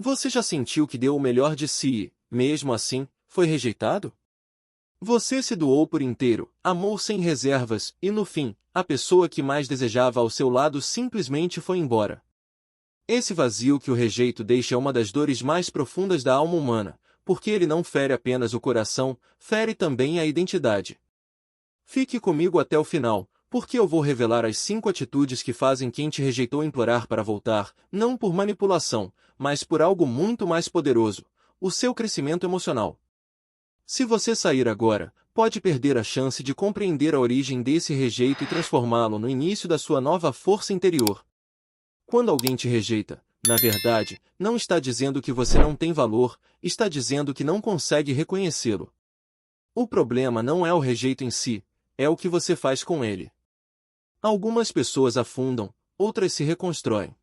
Você já sentiu que deu o melhor de si e, mesmo assim, foi rejeitado? Você se doou por inteiro, amou sem reservas, e no fim, a pessoa que mais desejava ao seu lado simplesmente foi embora. Esse vazio que o rejeito deixa é uma das dores mais profundas da alma humana, porque ele não fere apenas o coração, fere também a identidade. Fique comigo até o final, porque eu vou revelar as 5 atitudes que fazem quem te rejeitou implorar para voltar, não por manipulação, mas por algo muito mais poderoso: o seu crescimento emocional. Se você sair agora, pode perder a chance de compreender a origem desse rejeito e transformá-lo no início da sua nova força interior. Quando alguém te rejeita, na verdade, não está dizendo que você não tem valor, está dizendo que não consegue reconhecê-lo. O problema não é o rejeito em si, é o que você faz com ele. Algumas pessoas afundam, outras se reconstroem.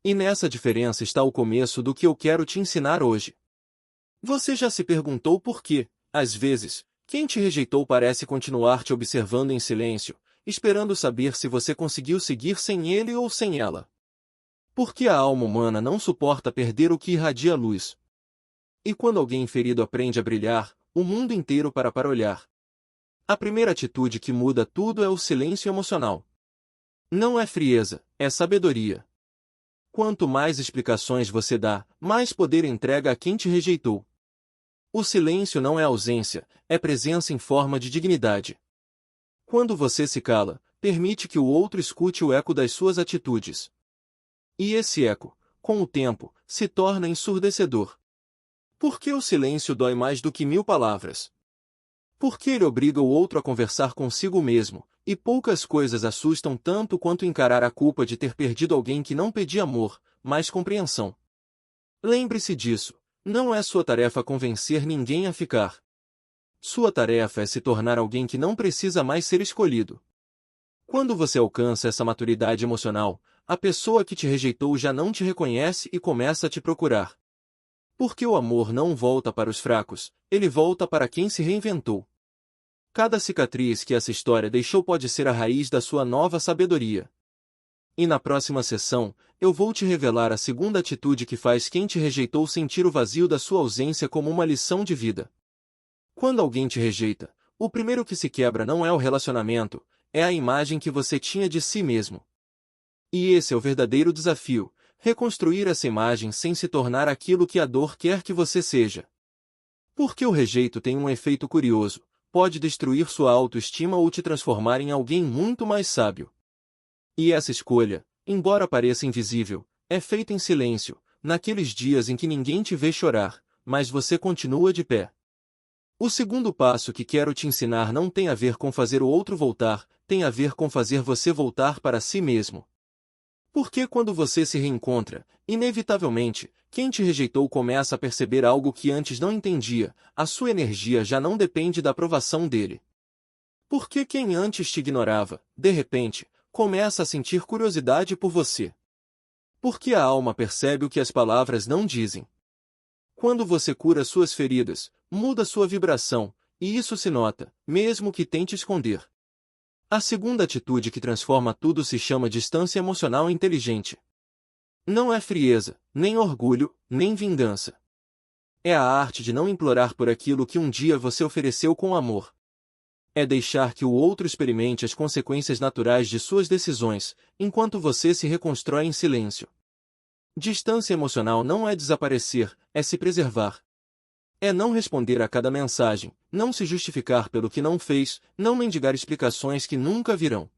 E nessa diferença está o começo do que eu quero te ensinar hoje. Você já se perguntou por quê, às vezes, quem te rejeitou parece continuar te observando em silêncio, esperando saber se você conseguiu seguir sem ele ou sem ela? Porque a alma humana não suporta perder o que irradia luz. E quando alguém ferido aprende a brilhar, o mundo inteiro para olhar. A primeira atitude que muda tudo é o silêncio emocional. Não é frieza, é sabedoria. Quanto mais explicações você dá, mais poder entrega a quem te rejeitou. O silêncio não é ausência, é presença em forma de dignidade. Quando você se cala, permite que o outro escute o eco das suas atitudes. E esse eco, com o tempo, se torna ensurdecedor. Porque o silêncio dói mais do que 1000 palavras. Porque ele obriga o outro a conversar consigo mesmo, e poucas coisas assustam tanto quanto encarar a culpa de ter perdido alguém que não pedia amor, mas compreensão. Lembre-se disso, não é sua tarefa convencer ninguém a ficar. Sua tarefa é se tornar alguém que não precisa mais ser escolhido. Quando você alcança essa maturidade emocional, a pessoa que te rejeitou já não te reconhece e começa a te procurar. Porque o amor não volta para os fracos, ele volta para quem se reinventou. Cada cicatriz que essa história deixou pode ser a raiz da sua nova sabedoria. E na próxima sessão, eu vou te revelar a segunda atitude que faz quem te rejeitou sentir o vazio da sua ausência como uma lição de vida. Quando alguém te rejeita, o primeiro que se quebra não é o relacionamento, é a imagem que você tinha de si mesmo. E esse é o verdadeiro desafio: reconstruir essa imagem sem se tornar aquilo que a dor quer que você seja. Porque o rejeito tem um efeito curioso: pode destruir sua autoestima ou te transformar em alguém muito mais sábio. E essa escolha, embora pareça invisível, é feita em silêncio, naqueles dias em que ninguém te vê chorar, mas você continua de pé. O segundo passo que quero te ensinar não tem a ver com fazer o outro voltar, tem a ver com fazer você voltar para si mesmo. Porque quando você se reencontra, inevitavelmente, quem te rejeitou começa a perceber algo que antes não entendia: a sua energia já não depende da aprovação dele. Porque quem antes te ignorava, de repente, começa a sentir curiosidade por você. Porque a alma percebe o que as palavras não dizem. Quando você cura suas feridas, muda sua vibração, e isso se nota, mesmo que tente esconder. A segunda atitude que transforma tudo se chama distância emocional inteligente. Não é frieza, nem orgulho, nem vingança. É a arte de não implorar por aquilo que um dia você ofereceu com amor. É deixar que o outro experimente as consequências naturais de suas decisões, enquanto você se reconstrói em silêncio. Distância emocional não é desaparecer, é se preservar. É não responder a cada mensagem, não se justificar pelo que não fez, não mendigar explicações que nunca virão.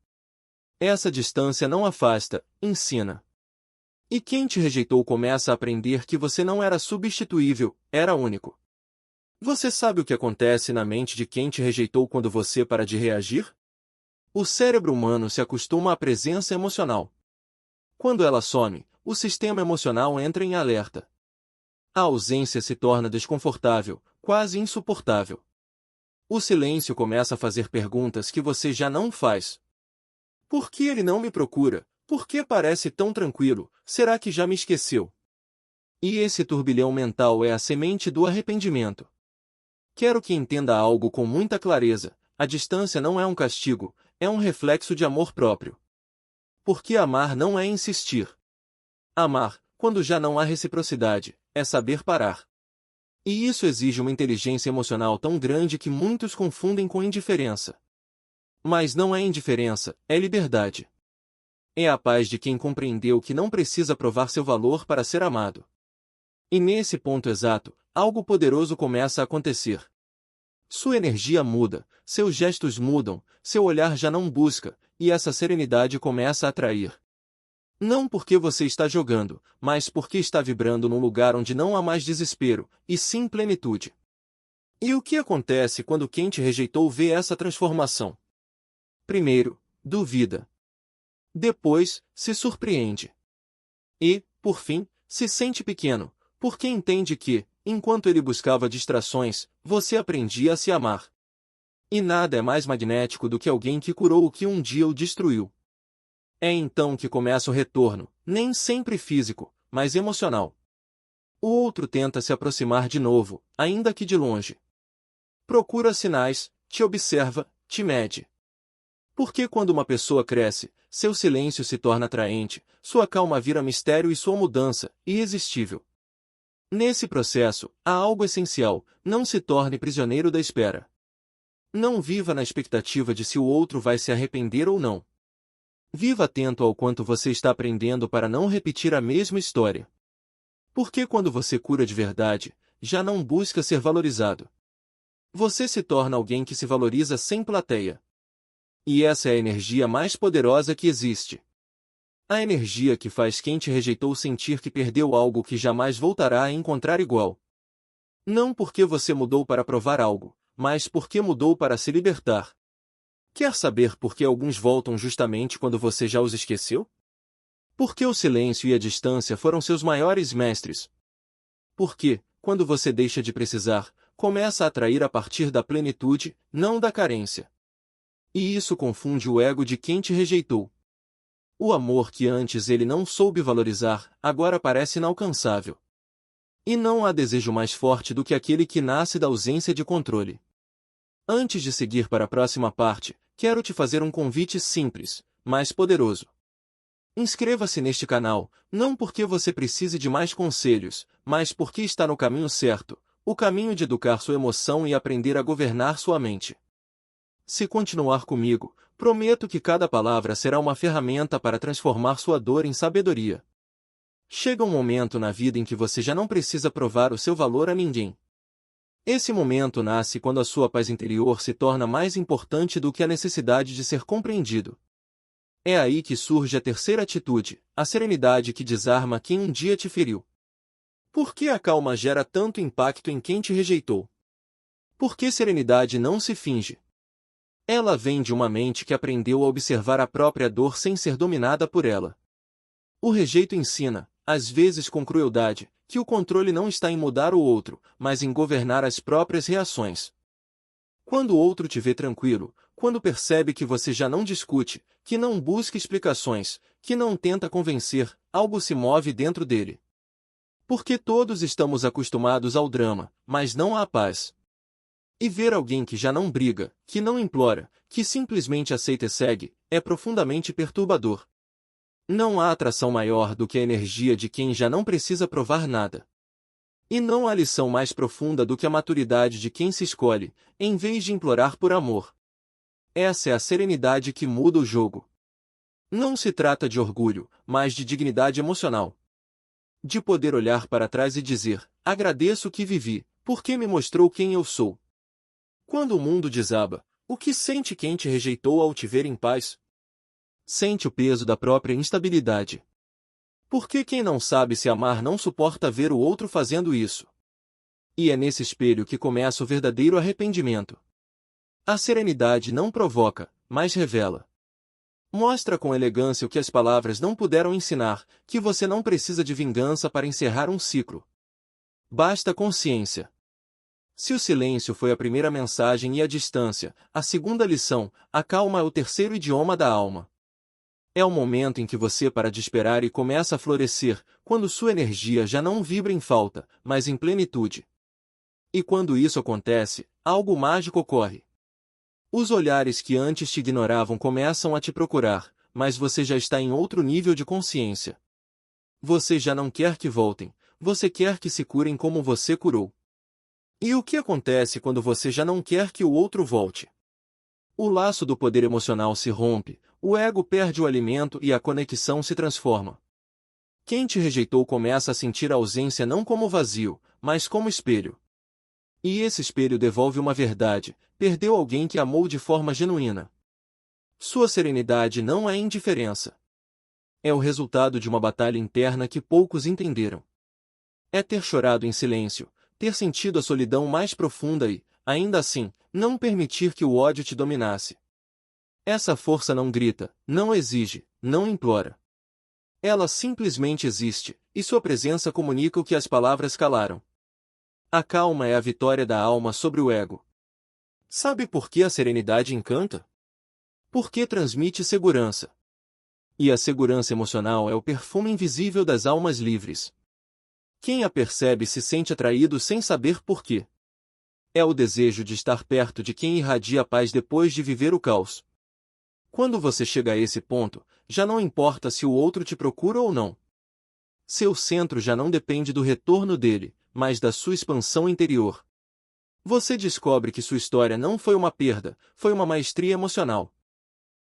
Essa distância não afasta, ensina. E quem te rejeitou começa a aprender que você não era substituível, era único. Você sabe o que acontece na mente de quem te rejeitou quando você para de reagir? O cérebro humano se acostuma à presença emocional. Quando ela some, o sistema emocional entra em alerta. A ausência se torna desconfortável, quase insuportável. O silêncio começa a fazer perguntas que você já não faz. Por que ele não me procura? Por que parece tão tranquilo? Será que já me esqueceu? E esse turbilhão mental é a semente do arrependimento. Quero que entenda algo com muita clareza: a distância não é um castigo, é um reflexo de amor próprio. Porque amar não é insistir. Amar, quando já não há reciprocidade, é saber parar. E isso exige uma inteligência emocional tão grande que muitos confundem com indiferença. Mas não é indiferença, é liberdade. É a paz de quem compreendeu que não precisa provar seu valor para ser amado. E nesse ponto exato, algo poderoso começa a acontecer. Sua energia muda, seus gestos mudam, seu olhar já não busca, e essa serenidade começa a atrair. Não porque você está jogando, mas porque está vibrando num lugar onde não há mais desespero, e sim plenitude. E o que acontece quando quem te rejeitou vê essa transformação? Primeiro, duvida. Depois, se surpreende. E, por fim, se sente pequeno, porque entende que, enquanto ele buscava distrações, você aprendia a se amar. E nada é mais magnético do que alguém que curou o que um dia o destruiu. É então que começa o retorno, nem sempre físico, mas emocional. O outro tenta se aproximar de novo, ainda que de longe. Procura sinais, te observa, te mede. Porque quando uma pessoa cresce, seu silêncio se torna atraente, sua calma vira mistério e sua mudança, irresistível. Nesse processo, há algo essencial: não se torne prisioneiro da espera. Não viva na expectativa de se o outro vai se arrepender ou não. Viva atento ao quanto você está aprendendo para não repetir a mesma história. Porque quando você cura de verdade, já não busca ser valorizado. Você se torna alguém que se valoriza sem plateia. E essa é a energia mais poderosa que existe. A energia que faz quem te rejeitou sentir que perdeu algo que jamais voltará a encontrar igual. Não porque você mudou para provar algo, mas porque mudou para se libertar. Quer saber por que alguns voltam justamente quando você já os esqueceu? Porque o silêncio e a distância foram seus maiores mestres. Porque, quando você deixa de precisar, começa a atrair a partir da plenitude, não da carência. E isso confunde o ego de quem te rejeitou. O amor que antes ele não soube valorizar, agora parece inalcançável. E não há desejo mais forte do que aquele que nasce da ausência de controle. Antes de seguir para a próxima parte, quero te fazer um convite simples, mas poderoso. Inscreva-se neste canal, não porque você precise de mais conselhos, mas porque está no caminho certo, o caminho de educar sua emoção e aprender a governar sua mente. Se continuar comigo, prometo que cada palavra será uma ferramenta para transformar sua dor em sabedoria. Chega um momento na vida em que você já não precisa provar o seu valor a ninguém. Esse momento nasce quando a sua paz interior se torna mais importante do que a necessidade de ser compreendido. É aí que surge a terceira atitude, a serenidade que desarma quem um dia te feriu. Por que a calma gera tanto impacto em quem te rejeitou? Por que serenidade não se finge? Ela vem de uma mente que aprendeu a observar a própria dor sem ser dominada por ela. O rejeito ensina, às vezes com crueldade, que o controle não está em mudar o outro, mas em governar as próprias reações. Quando o outro te vê tranquilo, quando percebe que você já não discute, que não busca explicações, que não tenta convencer, algo se move dentro dele. Porque todos estamos acostumados ao drama, mas não à paz. E ver alguém que já não briga, que não implora, que simplesmente aceita e segue, é profundamente perturbador. Não há atração maior do que a energia de quem já não precisa provar nada. E não há lição mais profunda do que a maturidade de quem se escolhe, em vez de implorar por amor. Essa é a serenidade que muda o jogo. Não se trata de orgulho, mas de dignidade emocional. De poder olhar para trás e dizer, agradeço o que vivi, porque me mostrou quem eu sou. Quando o mundo desaba, o que sente quem te rejeitou ao te ver em paz? Sente o peso da própria instabilidade. Porque quem não sabe se amar não suporta ver o outro fazendo isso. E é nesse espelho que começa o verdadeiro arrependimento. A serenidade não provoca, mas revela. Mostra com elegância o que as palavras não puderam ensinar, que você não precisa de vingança para encerrar um ciclo. Basta consciência. Se o silêncio foi a primeira mensagem e a distância, a segunda lição, a calma é o terceiro idioma da alma. É o momento em que você para de esperar e começa a florescer, quando sua energia já não vibra em falta, mas em plenitude. E quando isso acontece, algo mágico ocorre. Os olhares que antes te ignoravam começam a te procurar, mas você já está em outro nível de consciência. Você já não quer que voltem, você quer que se curem como você curou. E o que acontece quando você já não quer que o outro volte? O laço do poder emocional se rompe, o ego perde o alimento e a conexão se transforma. Quem te rejeitou começa a sentir a ausência não como vazio, mas como espelho. E esse espelho devolve uma verdade: perdeu alguém que amou de forma genuína. Sua serenidade não é indiferença. É o resultado de uma batalha interna que poucos entenderam. É ter chorado em silêncio, ter sentido a solidão mais profunda e, ainda assim, não permitir que o ódio te dominasse. Essa força não grita, não exige, não implora. Ela simplesmente existe, e sua presença comunica o que as palavras calaram. A calma é a vitória da alma sobre o ego. Sabe por que a serenidade encanta? Porque transmite segurança. E a segurança emocional é o perfume invisível das almas livres. Quem a percebe se sente atraído sem saber por quê. É o desejo de estar perto de quem irradia a paz depois de viver o caos. Quando você chega a esse ponto, já não importa se o outro te procura ou não. Seu centro já não depende do retorno dele, mas da sua expansão interior. Você descobre que sua história não foi uma perda, foi uma maestria emocional.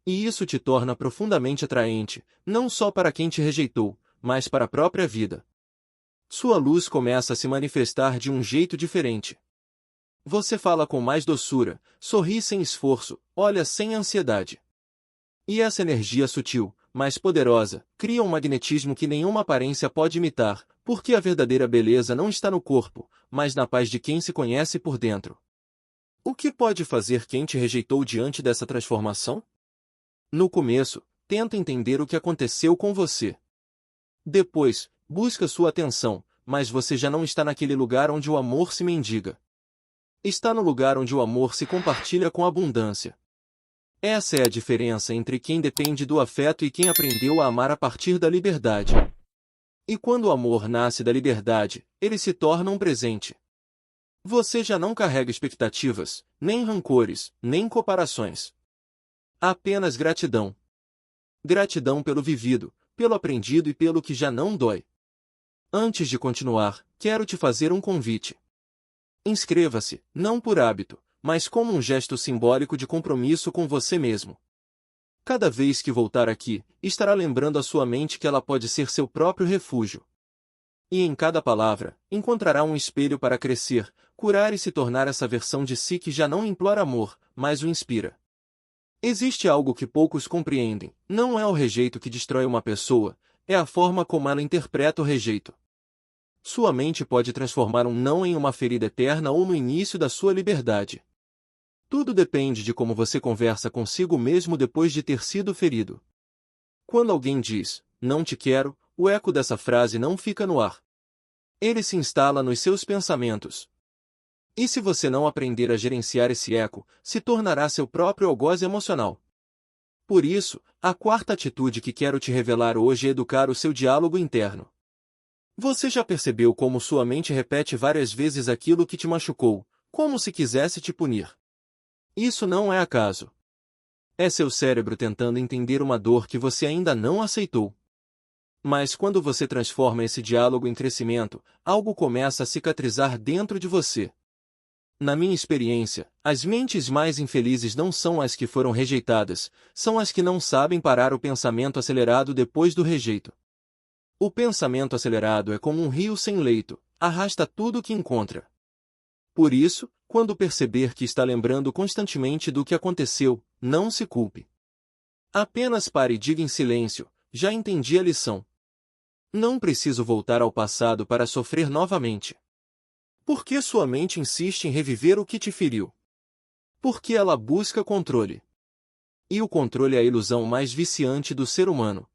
E isso te torna profundamente atraente, não só para quem te rejeitou, mas para a própria vida. Sua luz começa a se manifestar de um jeito diferente. Você fala com mais doçura, sorri sem esforço, olha sem ansiedade. E essa energia sutil, mais poderosa, cria um magnetismo que nenhuma aparência pode imitar, porque a verdadeira beleza não está no corpo, mas na paz de quem se conhece por dentro. O que pode fazer quem te rejeitou diante dessa transformação? No começo, tenta entender o que aconteceu com você. Depois, busca sua atenção, mas você já não está naquele lugar onde o amor se mendiga. Está no lugar onde o amor se compartilha com abundância. Essa é a diferença entre quem depende do afeto e quem aprendeu a amar a partir da liberdade. E quando o amor nasce da liberdade, ele se torna um presente. Você já não carrega expectativas, nem rancores, nem comparações. Apenas gratidão. Gratidão pelo vivido, pelo aprendido e pelo que já não dói. Antes de continuar, quero te fazer um convite. Inscreva-se, não por hábito, mas como um gesto simbólico de compromisso com você mesmo. Cada vez que voltar aqui, estará lembrando a sua mente que ela pode ser seu próprio refúgio. E em cada palavra, encontrará um espelho para crescer, curar e se tornar essa versão de si que já não implora amor, mas o inspira. Existe algo que poucos compreendem: não é o rejeito que destrói uma pessoa, é a forma como ela interpreta o rejeito. Sua mente pode transformar um não em uma ferida eterna ou no início da sua liberdade. Tudo depende de como você conversa consigo mesmo depois de ter sido ferido. Quando alguém diz, não te quero, o eco dessa frase não fica no ar. Ele se instala nos seus pensamentos. E se você não aprender a gerenciar esse eco, se tornará seu próprio algoz emocional. Por isso, a quarta atitude que quero te revelar hoje é educar o seu diálogo interno. Você já percebeu como sua mente repete várias vezes aquilo que te machucou, como se quisesse te punir? Isso não é acaso. É seu cérebro tentando entender uma dor que você ainda não aceitou. Mas quando você transforma esse diálogo em crescimento, algo começa a cicatrizar dentro de você. Na minha experiência, as mentes mais infelizes não são as que foram rejeitadas, são as que não sabem parar o pensamento acelerado depois do rejeito. O pensamento acelerado é como um rio sem leito, arrasta tudo o que encontra. Por isso, quando perceber que está lembrando constantemente do que aconteceu, não se culpe. Apenas pare e diga em silêncio: já entendi a lição. Não preciso voltar ao passado para sofrer novamente. Por que sua mente insiste em reviver o que te feriu? Porque ela busca controle. E o controle é a ilusão mais viciante do ser humano.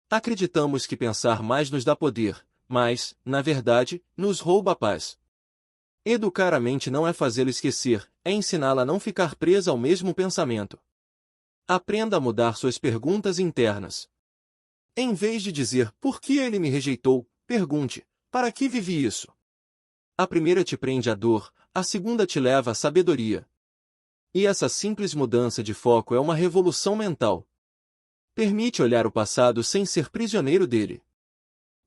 Acreditamos que pensar mais nos dá poder, mas, na verdade, nos rouba a paz. Educar a mente não é fazê-la esquecer, é ensiná-la a não ficar presa ao mesmo pensamento. Aprenda a mudar suas perguntas internas. Em vez de dizer, por que ele me rejeitou, pergunte, para que vivi isso? A primeira te prende à dor, a segunda te leva à sabedoria. E essa simples mudança de foco é uma revolução mental. Permite olhar o passado sem ser prisioneiro dele.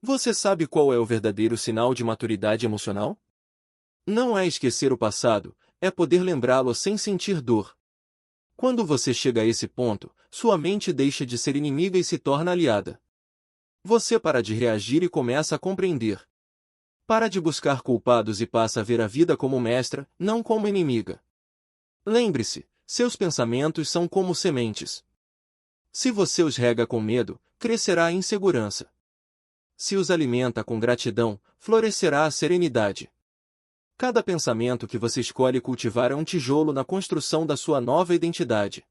Você sabe qual é o verdadeiro sinal de maturidade emocional? Não é esquecer o passado, é poder lembrá-lo sem sentir dor. Quando você chega a esse ponto, sua mente deixa de ser inimiga e se torna aliada. Você para de reagir e começa a compreender. Para de buscar culpados e passa a ver a vida como mestra, não como inimiga. Lembre-se, seus pensamentos são como sementes. Se você os rega com medo, crescerá a insegurança. Se os alimenta com gratidão, florescerá a serenidade. Cada pensamento que você escolhe cultivar é um tijolo na construção da sua nova identidade.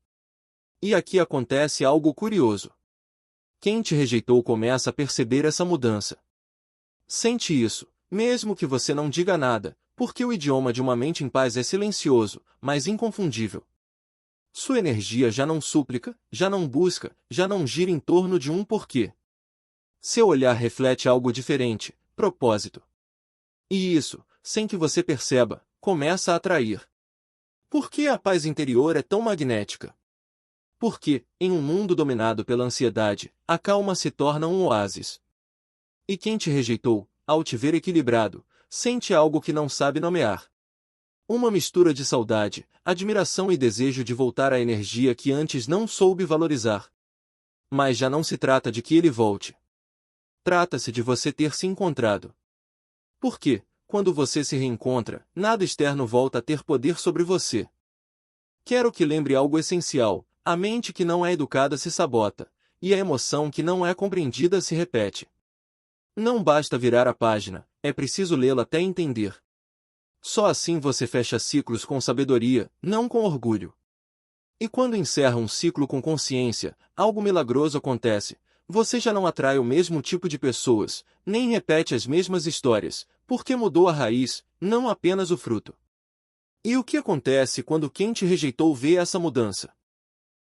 E aqui acontece algo curioso. Quem te rejeitou começa a perceber essa mudança. Sente isso, mesmo que você não diga nada, porque o idioma de uma mente em paz é silencioso, mas inconfundível. Sua energia já não súplica, já não busca, já não gira em torno de um porquê. Seu olhar reflete algo diferente, propósito. E isso, sem que você perceba, começa a atrair. Por que a paz interior é tão magnética? Porque, em um mundo dominado pela ansiedade, a calma se torna um oásis. E quem te rejeitou, ao te ver equilibrado, sente algo que não sabe nomear. Uma mistura de saudade, admiração e desejo de voltar à energia que antes não soube valorizar. Mas já não se trata de que ele volte. Trata-se de você ter se encontrado. Porque, quando você se reencontra, nada externo volta a ter poder sobre você. Quero que lembre algo essencial: a mente que não é educada se sabota, e a emoção que não é compreendida se repete. Não basta virar a página, é preciso lê-la até entender. Só assim você fecha ciclos com sabedoria, não com orgulho. E quando encerra um ciclo com consciência, algo milagroso acontece. Você já não atrai o mesmo tipo de pessoas, nem repete as mesmas histórias, porque mudou a raiz, não apenas o fruto. E o que acontece quando quem te rejeitou vê essa mudança?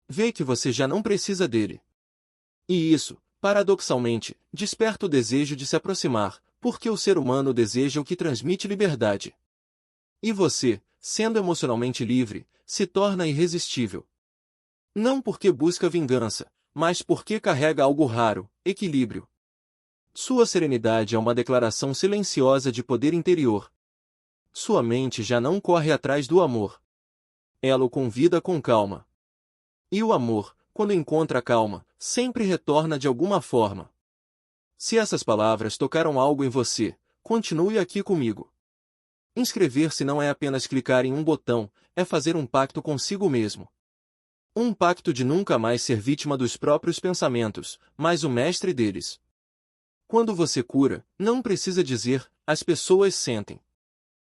Vê que você já não precisa dele. E isso, paradoxalmente, desperta o desejo de se aproximar, porque o ser humano deseja o que transmite liberdade. E você, sendo emocionalmente livre, se torna irresistível. Não porque busca vingança, mas porque carrega algo raro, equilíbrio. Sua serenidade é uma declaração silenciosa de poder interior. Sua mente já não corre atrás do amor. Ela o convida com calma. E o amor, quando encontra calma, sempre retorna de alguma forma. Se essas palavras tocaram algo em você, continue aqui comigo. Inscrever-se não é apenas clicar em um botão, é fazer um pacto consigo mesmo. Um pacto de nunca mais ser vítima dos próprios pensamentos, mas o mestre deles. Quando você cura, não precisa dizer, as pessoas sentem.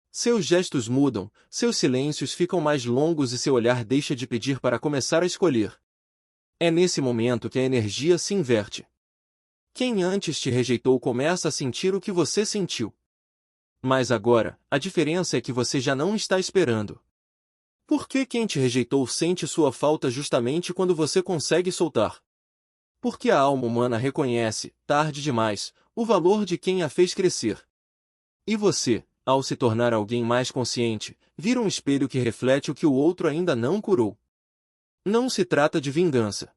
Seus gestos mudam, seus silêncios ficam mais longos e seu olhar deixa de pedir para começar a escolher. É nesse momento que a energia se inverte. Quem antes te rejeitou começa a sentir o que você sentiu. Mas agora, a diferença é que você já não está esperando. Por que quem te rejeitou sente sua falta justamente quando você consegue soltar? Porque a alma humana reconhece, tarde demais, o valor de quem a fez crescer. E você, ao se tornar alguém mais consciente, vira um espelho que reflete o que o outro ainda não curou. Não se trata de vingança.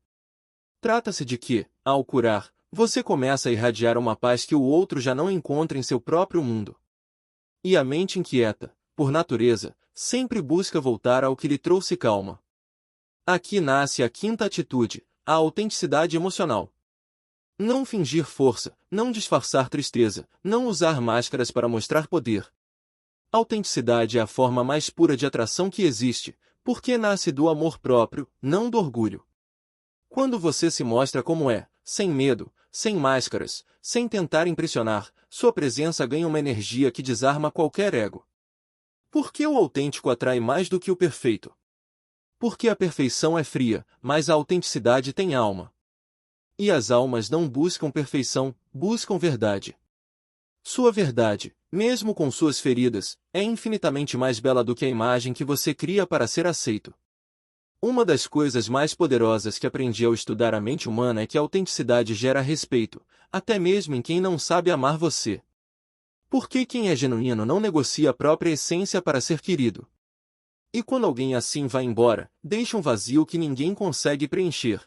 Trata-se de que, ao curar, você começa a irradiar uma paz que o outro já não encontra em seu próprio mundo. E a mente inquieta, por natureza, sempre busca voltar ao que lhe trouxe calma. Aqui nasce a quinta atitude, a autenticidade emocional. Não fingir força, não disfarçar tristeza, não usar máscaras para mostrar poder. Autenticidade é a forma mais pura de atração que existe, porque nasce do amor próprio, não do orgulho. Quando você se mostra como é, sem medo, sem máscaras, sem tentar impressionar, sua presença ganha uma energia que desarma qualquer ego. Por que o autêntico atrai mais do que o perfeito? Porque a perfeição é fria, mas a autenticidade tem alma. E as almas não buscam perfeição, buscam verdade. Sua verdade, mesmo com suas feridas, é infinitamente mais bela do que a imagem que você cria para ser aceito. Uma das coisas mais poderosas que aprendi ao estudar a mente humana é que a autenticidade gera respeito, até mesmo em quem não sabe amar você. Porque quem é genuíno não negocia a própria essência para ser querido. E quando alguém assim vai embora, deixa um vazio que ninguém consegue preencher.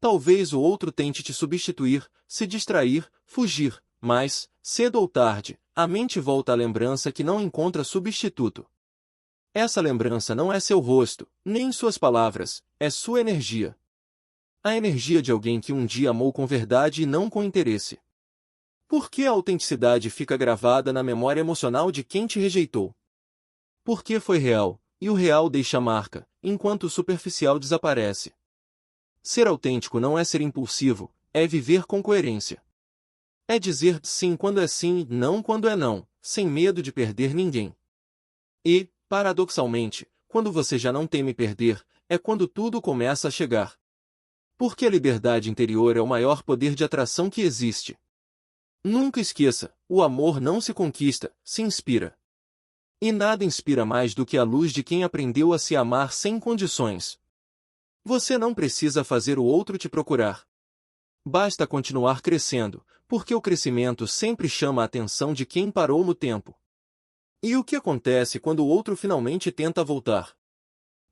Talvez o outro tente te substituir, se distrair, fugir, mas, cedo ou tarde, a mente volta à lembrança que não encontra substituto. Essa lembrança não é seu rosto, nem suas palavras, é sua energia. A energia de alguém que um dia amou com verdade e não com interesse. Por que a autenticidade fica gravada na memória emocional de quem te rejeitou? Porque foi real, e o real deixa marca, enquanto o superficial desaparece. Ser autêntico não é ser impulsivo, é viver com coerência. É dizer sim quando é sim e não quando é não, sem medo de perder ninguém. E, paradoxalmente, quando você já não teme perder, é quando tudo começa a chegar. Porque a liberdade interior é o maior poder de atração que existe. Nunca esqueça, o amor não se conquista, se inspira. E nada inspira mais do que a luz de quem aprendeu a se amar sem condições. Você não precisa fazer o outro te procurar. Basta continuar crescendo, porque o crescimento sempre chama a atenção de quem parou no tempo. E o que acontece quando o outro finalmente tenta voltar?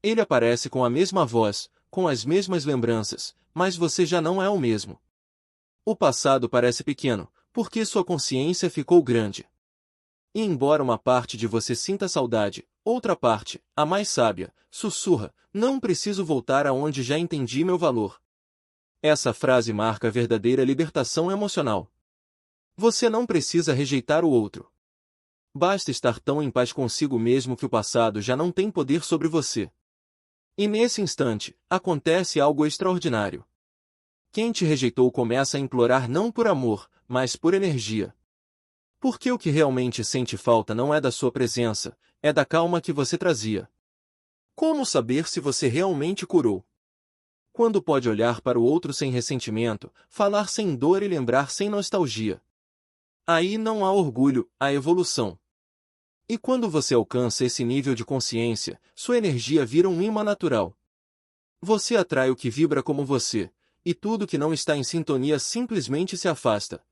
Ele aparece com a mesma voz, com as mesmas lembranças, mas você já não é o mesmo. O passado parece pequeno, porque sua consciência ficou grande. E embora uma parte de você sinta saudade, outra parte, a mais sábia, sussurra: não preciso voltar aonde já entendi meu valor. Essa frase marca a verdadeira libertação emocional. Você não precisa rejeitar o outro. Basta estar tão em paz consigo mesmo que o passado já não tem poder sobre você. E nesse instante, acontece algo extraordinário. Quem te rejeitou começa a implorar não por amor, mas por energia. Porque o que realmente sente falta não é da sua presença, é da calma que você trazia. Como saber se você realmente curou? Quando pode olhar para o outro sem ressentimento, falar sem dor e lembrar sem nostalgia. Aí não há orgulho, há evolução. E quando você alcança esse nível de consciência, sua energia vira um imã natural. Você atrai o que vibra como você, e tudo que não está em sintonia simplesmente se afasta.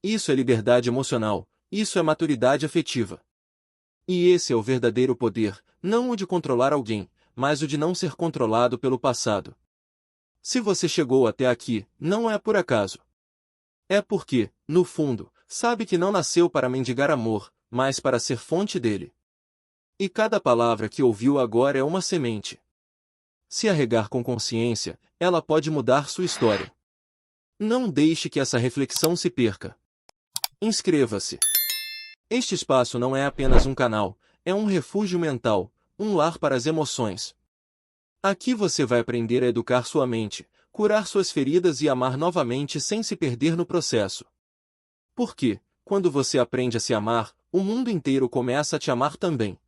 Isso é liberdade emocional, isso é maturidade afetiva. E esse é o verdadeiro poder, não o de controlar alguém, mas o de não ser controlado pelo passado. Se você chegou até aqui, não é por acaso. É porque, no fundo, sabe que não nasceu para mendigar amor, mas para ser fonte dele. E cada palavra que ouviu agora é uma semente. Se a regar com consciência, ela pode mudar sua história. Não deixe que essa reflexão se perca. Inscreva-se. Este espaço não é apenas um canal, é um refúgio mental, um lar para as emoções. Aqui você vai aprender a educar sua mente, curar suas feridas e amar novamente sem se perder no processo. Porque, quando você aprende a se amar, o mundo inteiro começa a te amar também.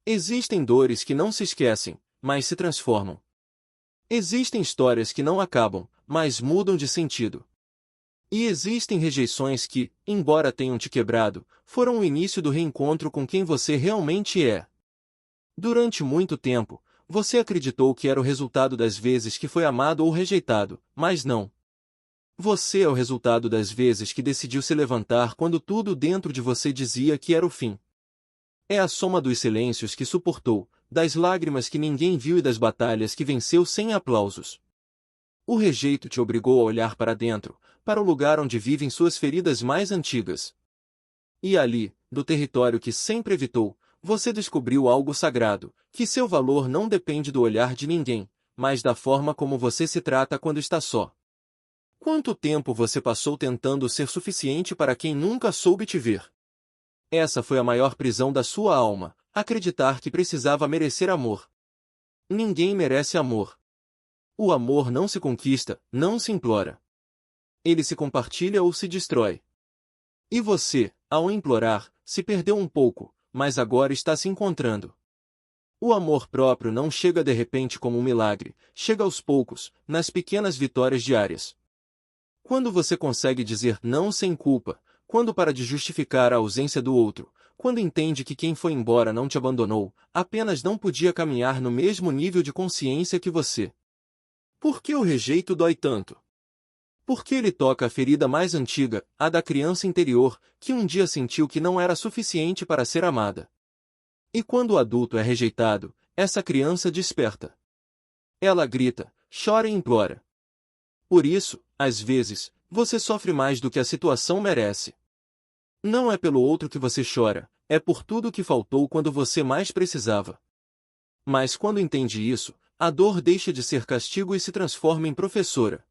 Existem dores que não se esquecem, mas se transformam. Existem histórias que não acabam, mas mudam de sentido. E existem rejeições que, embora tenham te quebrado, foram o início do reencontro com quem você realmente é. Durante muito tempo, você acreditou que era o resultado das vezes que foi amado ou rejeitado, mas não. Você é o resultado das vezes que decidiu se levantar quando tudo dentro de você dizia que era o fim. É a soma dos silêncios que suportou, das lágrimas que ninguém viu e das batalhas que venceu sem aplausos. O rejeito te obrigou a olhar para dentro, para o lugar onde vivem suas feridas mais antigas. E ali, do território que sempre evitou, você descobriu algo sagrado, que seu valor não depende do olhar de ninguém, mas da forma como você se trata quando está só. Quanto tempo você passou tentando ser suficiente para quem nunca soube te ver? Essa foi a maior prisão da sua alma, acreditar que precisava merecer amor. Ninguém merece amor. O amor não se conquista, não se implora. Ele se compartilha ou se destrói. E você, ao implorar, se perdeu um pouco, mas agora está se encontrando. O amor próprio não chega de repente como um milagre, chega aos poucos, nas pequenas vitórias diárias. Quando você consegue dizer não sem culpa, quando para de justificar a ausência do outro, quando entende que quem foi embora não te abandonou, apenas não podia caminhar no mesmo nível de consciência que você. Por que o rejeito dói tanto? Porque ele toca a ferida mais antiga, a da criança interior, que um dia sentiu que não era suficiente para ser amada. E quando o adulto é rejeitado, essa criança desperta. Ela grita, chora e implora. Por isso, às vezes, você sofre mais do que a situação merece. Não é pelo outro que você chora, é por tudo que faltou quando você mais precisava. Mas quando entende isso, a dor deixa de ser castigo e se transforma em professora.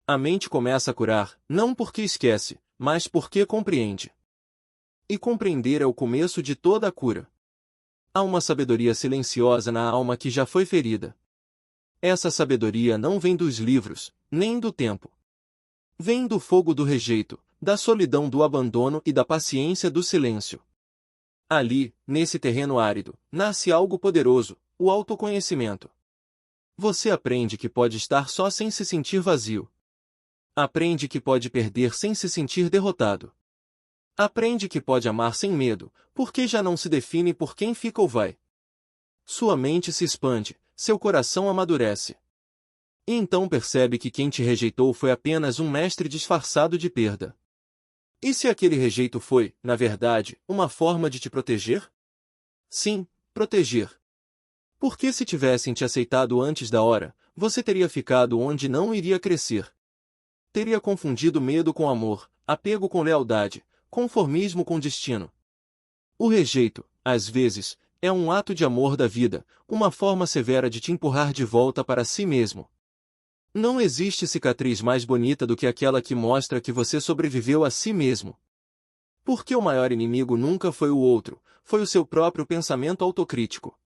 A mente começa a curar, não porque esquece, mas porque compreende. E compreender é o começo de toda a cura. Há uma sabedoria silenciosa na alma que já foi ferida. Essa sabedoria não vem dos livros, nem do tempo. Vem do fogo do rejeito, da solidão do abandono e da paciência do silêncio. Ali, nesse terreno árido, nasce algo poderoso, o autoconhecimento. Você aprende que pode estar só sem se sentir vazio. Aprende que pode perder sem se sentir derrotado. Aprende que pode amar sem medo, porque já não se define por quem fica ou vai. Sua mente se expande, seu coração amadurece. E então percebe que quem te rejeitou foi apenas um mestre disfarçado de perda. E se aquele rejeito foi, na verdade, uma forma de te proteger? Sim, proteger. Porque se tivessem te aceitado antes da hora, você teria ficado onde não iria crescer. Teria confundido medo com amor, apego com lealdade, conformismo com destino. O rejeito, às vezes, é um ato de amor da vida, uma forma severa de te empurrar de volta para si mesmo. Não existe cicatriz mais bonita do que aquela que mostra que você sobreviveu a si mesmo. Porque o maior inimigo nunca foi o outro, foi o seu próprio pensamento autocrítico.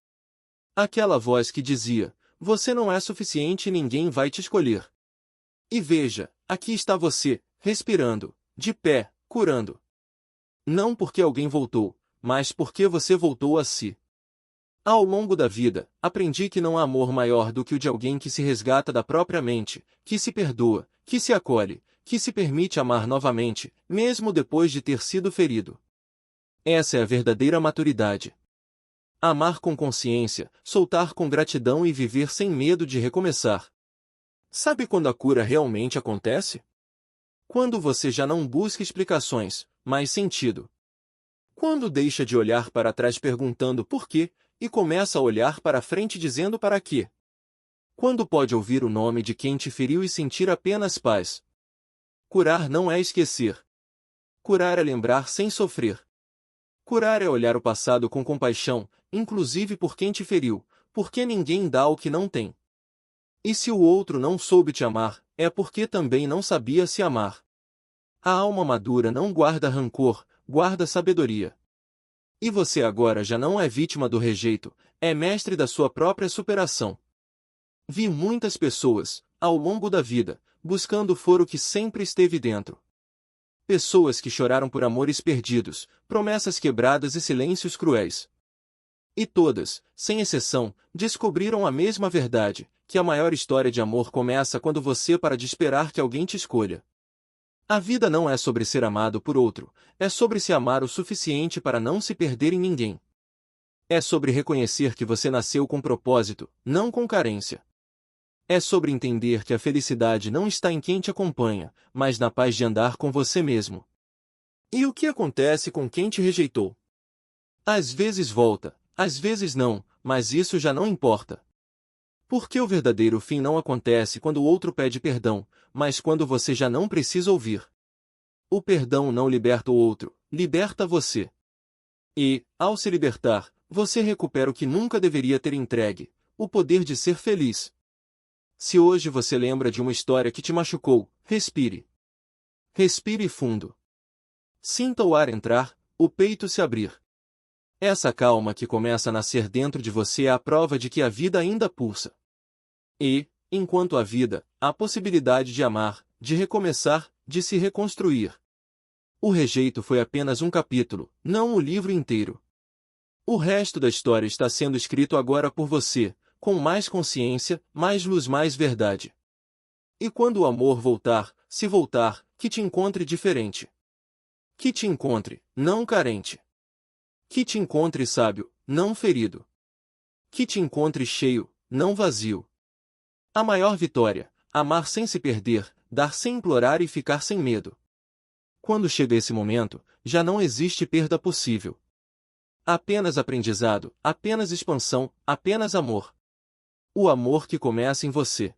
Aquela voz que dizia, você não é suficiente e ninguém vai te escolher. E veja, aqui está você, respirando, de pé, curando. Não porque alguém voltou, mas porque você voltou a si. Ao longo da vida, aprendi que não há amor maior do que o de alguém que se resgata da própria mente, que se perdoa, que se acolhe, que se permite amar novamente, mesmo depois de ter sido ferido. Essa é a verdadeira maturidade. Amar com consciência, soltar com gratidão e viver sem medo de recomeçar. Sabe quando a cura realmente acontece? Quando você já não busca explicações, mas sentido. Quando deixa de olhar para trás perguntando por quê, e começa a olhar para frente dizendo para quê. Quando pode ouvir o nome de quem te feriu e sentir apenas paz. Curar não é esquecer. Curar é lembrar sem sofrer. Curar é olhar o passado com compaixão, inclusive por quem te feriu, porque ninguém dá o que não tem. E se o outro não soube te amar, é porque também não sabia se amar. A alma madura não guarda rancor, guarda sabedoria. E você agora já não é vítima do rejeito, é mestre da sua própria superação. Vi muitas pessoas, ao longo da vida, buscando o foro que sempre esteve dentro. Pessoas que choraram por amores perdidos, promessas quebradas e silêncios cruéis. E todas, sem exceção, descobriram a mesma verdade, que a maior história de amor começa quando você para de esperar que alguém te escolha. A vida não é sobre ser amado por outro, é sobre se amar o suficiente para não se perder em ninguém. É sobre reconhecer que você nasceu com propósito, não com carência. É sobre entender que a felicidade não está em quem te acompanha, mas na paz de andar com você mesmo. E o que acontece com quem te rejeitou? Às vezes volta, às vezes não, mas isso já não importa. Porque o verdadeiro fim não acontece quando o outro pede perdão, mas quando você já não precisa ouvir. O perdão não liberta o outro, liberta você. E, ao se libertar, você recupera o que nunca deveria ter entregue, o poder de ser feliz. Se hoje você lembra de uma história que te machucou, respire. Respire fundo. Sinta o ar entrar, o peito se abrir. Essa calma que começa a nascer dentro de você é a prova de que a vida ainda pulsa. E, enquanto há vida, há possibilidade de amar, de recomeçar, de se reconstruir. O rejeito foi apenas um capítulo, não o livro inteiro. O resto da história está sendo escrito agora por você, com mais consciência, mais luz, mais verdade. E quando o amor voltar, se voltar, que te encontre diferente. Que te encontre, não carente. Que te encontre sábio, não ferido. Que te encontre cheio, não vazio. A maior vitória, amar sem se perder, dar sem implorar e ficar sem medo. Quando chega esse momento, já não existe perda possível. Apenas aprendizado, apenas expansão, apenas amor. O amor que começa em você.